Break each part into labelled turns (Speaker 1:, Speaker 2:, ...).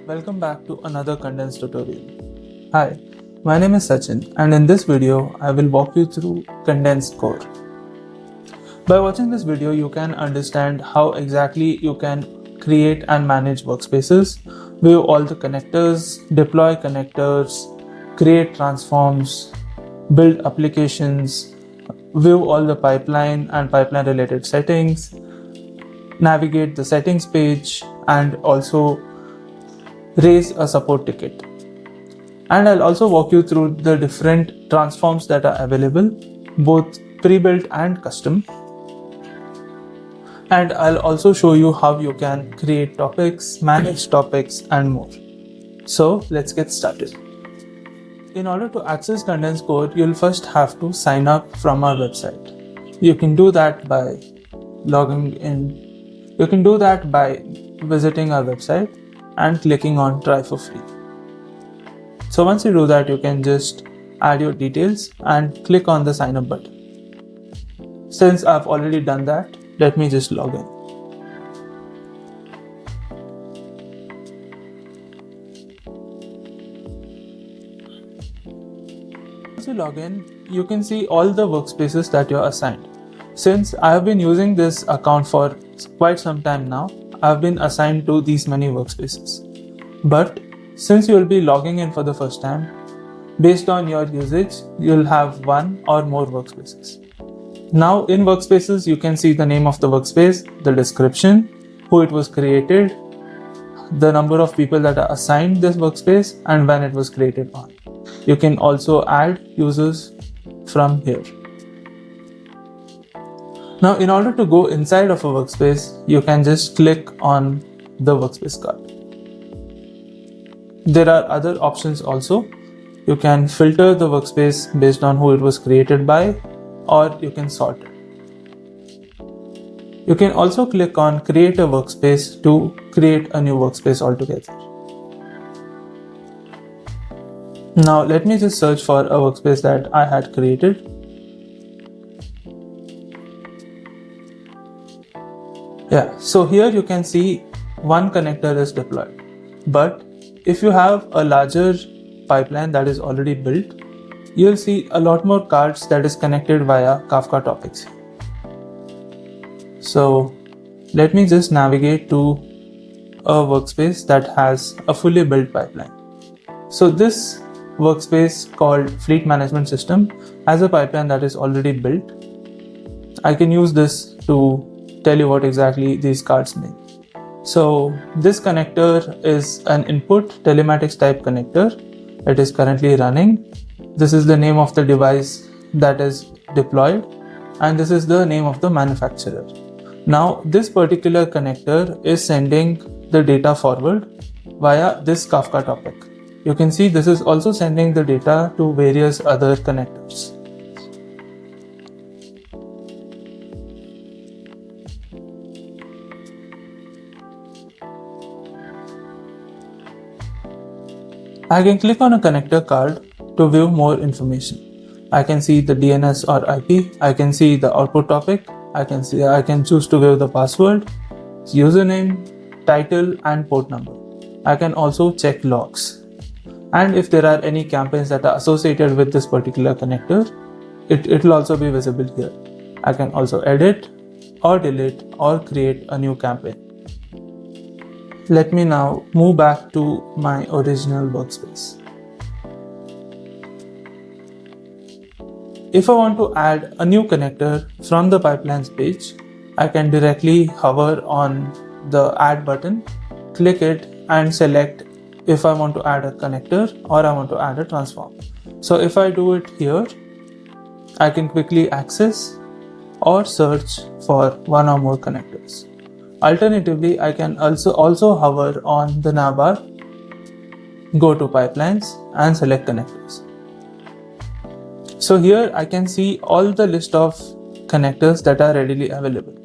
Speaker 1: Welcome back to another Condense tutorial. Hi, my name is Sachin and in this video I will walk you through Condense Core. By watching this video you can understand how exactly you can create and manage workspaces, view all the connectors, deploy connectors, create transforms, build applications, view all the pipeline and pipeline related settings, navigate the settings page, and also raise a support ticket. And I'll also walk you through the different transforms that are available, both pre-built and custom. And I'll also show you how you can create topics, manage topics, and more. So let's get started. In order to access Condense Core, you'll first have to sign up from our website. You can do that by logging in. You can do that by visiting our website and clicking on try for free. So once you do that, you can just add your details and click on the sign up button. Since I've already done that, let me just log in. Once you log in, you can see all the workspaces that you're assigned. Since I have been using this account for quite some time now, I've been assigned to these many workspaces. But since you'll be logging in for the first time, based on your usage, you'll have one or more workspaces. Now in workspaces, you can see the name of the workspace, the description, who it was created, the number of people that are assigned this workspace, and when it was created on. You can also add users from here. Now in order to go inside of a workspace, you can just click on the workspace card. There are other options also. You can filter the workspace based on who it was created by, or you can sort it. You can also click on create a workspace to create a new workspace altogether. Now let me just search for a workspace that I had created. Yeah, so here you can see one connector is deployed. But if you have a larger pipeline that is already built, you'll see a lot more cards that is connected via Kafka topics. So let me just navigate to a workspace that has a fully built pipeline. So this workspace called Fleet Management System has a pipeline that is already built. I can use this to tell you what exactly these cards mean. So this connector is an input telematics type connector. It is currently running. This is the name of the device that is deployed, and this is the name of the manufacturer. Now this particular connector is sending the data forward via this Kafka topic. You can see this is also sending the data to various other connectors. I can click on a connector card to view more information. I can see the DNS or IP, I can see the output topic, I can choose to view the password, username, title, and port number. I can also check logs. And if there are any campaigns that are associated with this particular connector, it will also be visible here. I can also edit or delete or create a new campaign. Let me now move back to my original workspace. If I want to add a new connector from the pipelines page, I can directly hover on the add button, click it, and select if I want to add a connector or I want to add a transform. So if I do it here, I can quickly access or search for one or more connectors. Alternatively, I can also hover on the navbar, go to pipelines, and select connectors. So here I can see all the list of connectors that are readily available.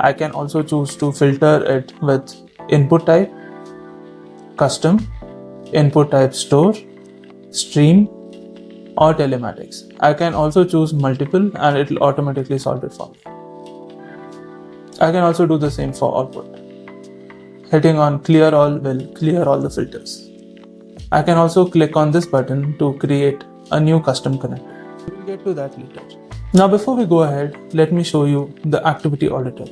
Speaker 1: I can also choose to filter it with input type, custom, input type store, stream, or telematics. I can also choose multiple and it will automatically sort it for me. I can also do the same for output. hitting on clear all will clear all the filters. I can also click on this button to create a new custom connector. We'll get to that later. Now before we go ahead, let me show you the activity auditor.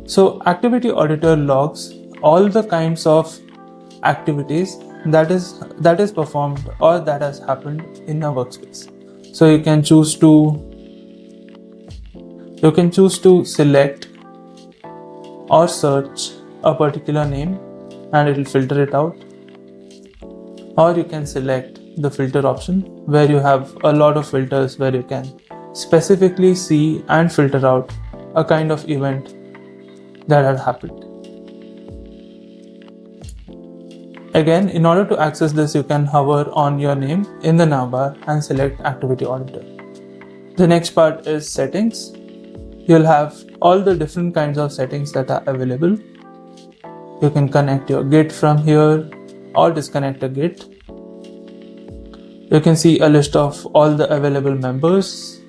Speaker 1: So activity auditor logs all the kinds of activities that is performed or that has happened in a workspace. So you can choose to select or search a particular name and it will filter it out, or you can select the filter option where you have a lot of filters where you can specifically see and filter out a kind of event that had happened. Again, in order to access this, you can hover on your name in the navbar and select activity auditor. The next part is settings. You'll have all the different kinds of settings that are available. You can connect your Git from here or disconnect a Git. You can see a list of all the available members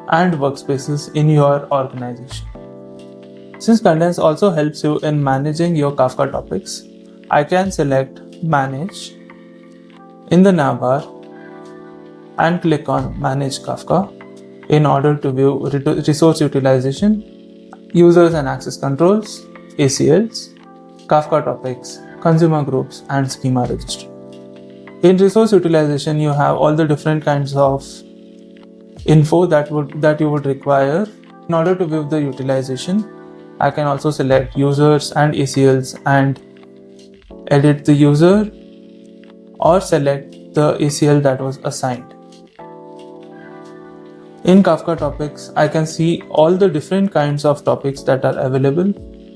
Speaker 1: and workspaces in your organization. Since Condense also helps you in managing your Kafka topics, I can select Manage in the navbar and click on Manage Kafka in order to view resource utilization, users and access controls, ACLs, Kafka topics, consumer groups, and schema registry. In resource utilization, you have all the different kinds of info that you would require. In order to view the utilization, I can also select users and ACLs and edit the user or select the ACL that was assigned. In Kafka topics, I can see all the different kinds of topics that are available.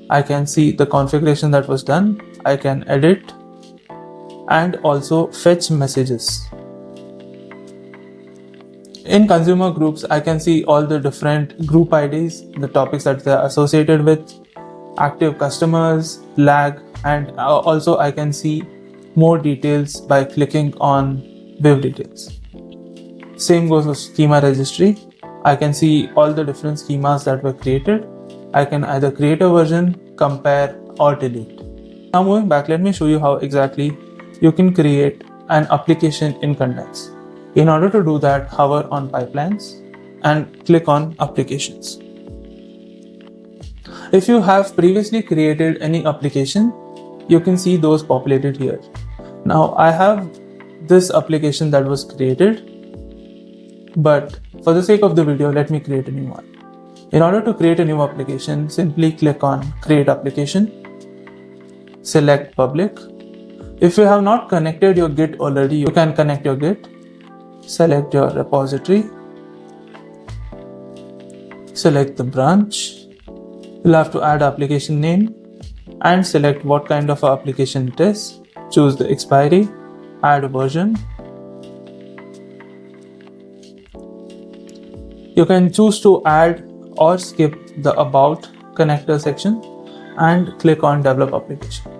Speaker 1: I can see the configuration that was done. I can edit and also fetch messages. In consumer groups, I can see all the different group IDs, the topics that they are associated with, active customers, lag, and also I can see more details by clicking on View Details. Same goes with schema registry. I can see all the different schemas that were created. I can either create a version, compare, or delete. Now moving back, let me show you how exactly you can create an application in Condense. In order to do that, hover on Pipelines and click on Applications. If you have previously created any application, you can see those populated here. Now I have this application that was created, but for the sake of the video, let me create a new one. In order to create a new application, simply click on Create Application, select Public. If you have not connected your Git already, you can connect your Git, select your repository, select the branch. You'll have to add application name and select what kind of application it is. Choose the expiry, add a version. You can choose to add or skip the About connector section and click on Develop Application.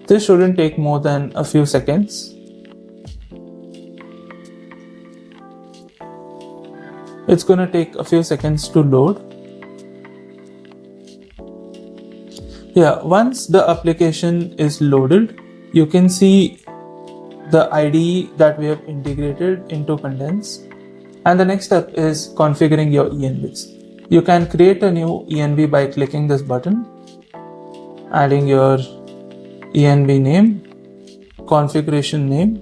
Speaker 1: This shouldn't take more than a few seconds. It's going to take a few seconds to load. Yeah, once the application is loaded, you can see the IDE that we have integrated into Condense. And the next step is configuring your ENVs. You can create a new ENV by clicking this button, adding your ENV name, configuration name,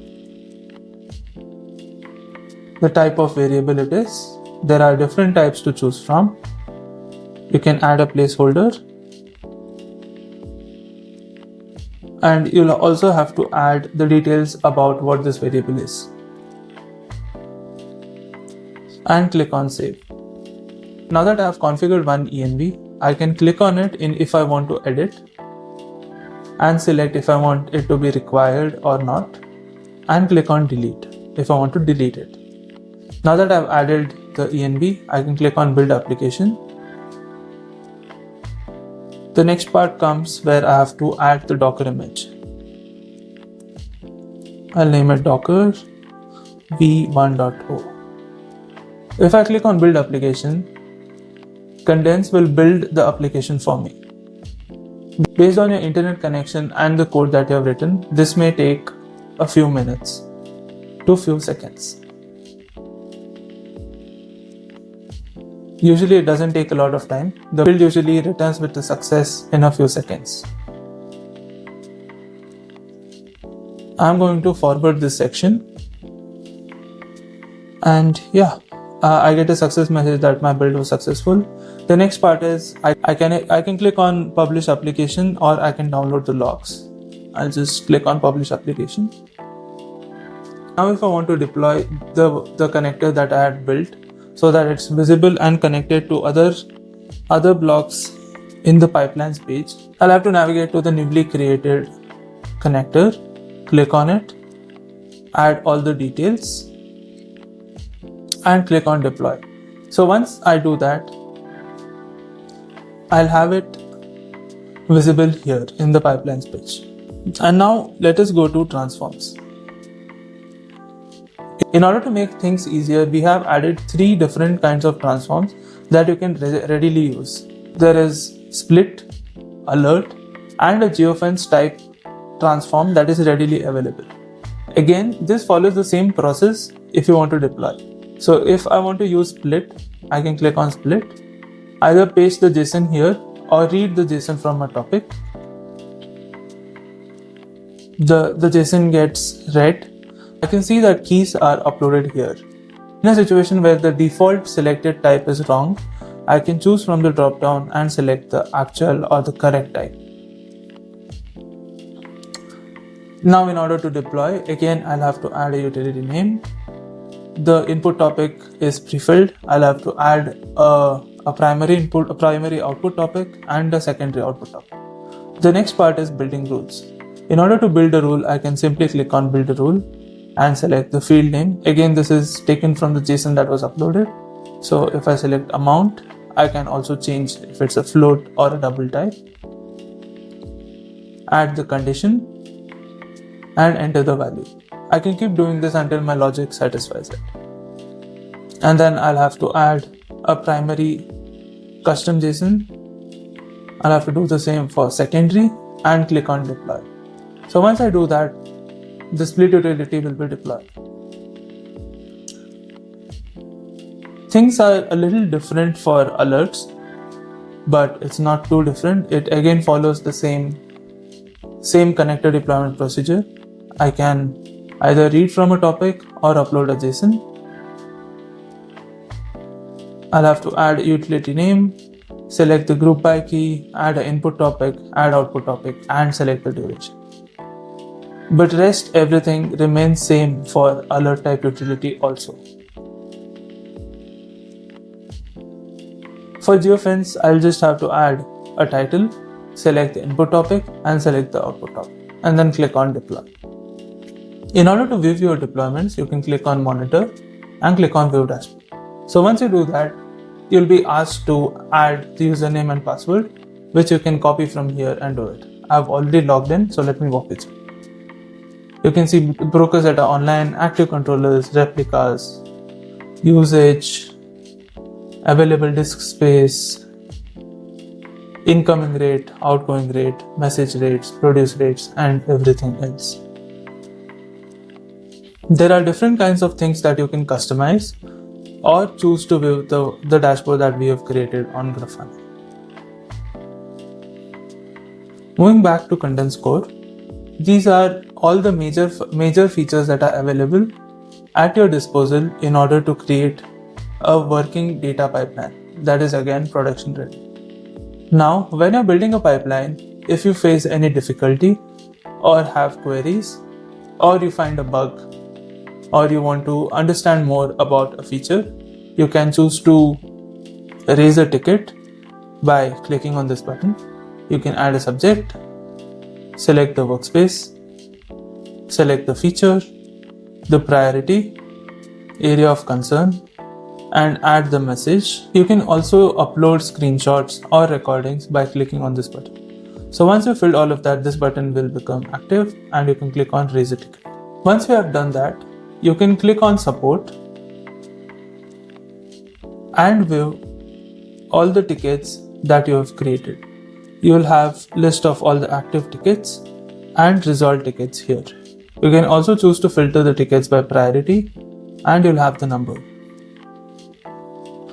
Speaker 1: the type of variable it is. There are different types to choose from. You can add a placeholder, and you'll also have to add the details about what this variable is. And click on Save. Now that I have configured one ENV, I can click on it if I want to edit and select if I want it to be required or not, and click on Delete if I want to delete it. Now that I've added the ENV, I can click on Build Application. The next part comes where I have to add the Docker image. I'll name it Docker v1.o. If I click on Build Application, Condense will build the application for me. Based on your internet connection and the code that you have written, this may take a few minutes to few seconds. Usually it doesn't take a lot of time. The build usually returns with the success in a few seconds. I'm going to forward this section, and I get a success message that my build was successful. The next part is I can click on publish application, or I can download the logs. I'll just click on publish application. Now if I want to deploy the connector that I had built so that it's visible and connected to other blocks in the pipelines page, I'll have to navigate to the newly created connector, click on it, add all the details, and click on deploy. So once I do that, I'll have it visible here in the pipelines page. And now let us go to transforms. In order to make things easier, we have added 3 different kinds of transforms that you can readily use. There is split, alert, and a geofence type transform that is readily available. Again, this follows the same process if you want to deploy. So if I want to use split, I can click on split, either paste the JSON here or read the JSON from a topic. The JSON gets read. I can see that keys are uploaded here. In a situation where the default selected type is wrong, I can choose from the drop down and select the actual or the correct type. Now in order to deploy, again I'll have to add a utility name. The input topic is pre-filled. I'll have to add a primary output topic and a secondary output topic. The next part is building rules. In order to build a rule, I can simply click on build a rule and select the field name. Again, this is taken from the JSON that was uploaded. So if I select amount, I can also change if it's a float or a double type. Add the condition and enter the value. I can keep doing this until my logic satisfies it. And then I'll have to add a primary custom JSON. I'll have to do the same for secondary and click on deploy. So once I do that, the split utility will be deployed. Things are a little different for alerts, but it's not too different. It again follows the same connector deployment procedure. I can either read from a topic or upload a JSON. I'll have to add a utility name, select the group by key, add an input topic, add output topic, and select the duration. But rest everything remains same for alert type utility also. For geofence, I'll just have to add a title, select the input topic and select the output topic, and then click on deploy. In order to view your deployments, you can click on monitor and click on view dashboard. So once you do that, you'll be asked to add the username and password, which you can copy from here and do it. I've already logged in, so let me walk you through. You can see brokers that are online, active controllers, replicas, usage, available disk space, incoming rate, outgoing rate, message rates, produce rates, and everything else. There are different kinds of things that you can customize or choose to view the dashboard that we have created on Grafana. Moving back to Condense Core, these are all the major features that are available at your disposal in order to create a working data pipeline that is again production ready. Now, when you're building a pipeline, if you face any difficulty or have queries, or you find a bug, or you want to understand more about a feature, you can choose to raise a ticket by clicking on this button. You can add a subject, select the workspace, select the feature, the priority, area of concern, and add the message. You can also upload screenshots or recordings by clicking on this button. So once you've filled all of that, this button will become active and you can click on raise a ticket. Once you have done that, you can click on support and view all the tickets that you have created. you will have list of all the active tickets and resolved tickets here. You can also choose to filter the tickets by priority and you'll have the number.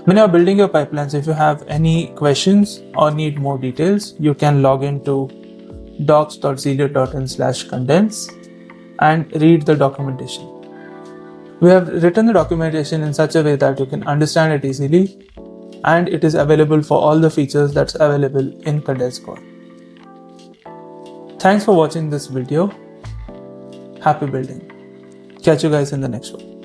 Speaker 1: When you're building your pipelines, if you have any questions or need more details, you can log into docs.zeliot.in/condense and read the documentation. We have written the documentation in such a way that you can understand it easily, and it is available for all the features that's available in Condense Core. Thanks for watching this video. Happy building. Catch you guys in the next one.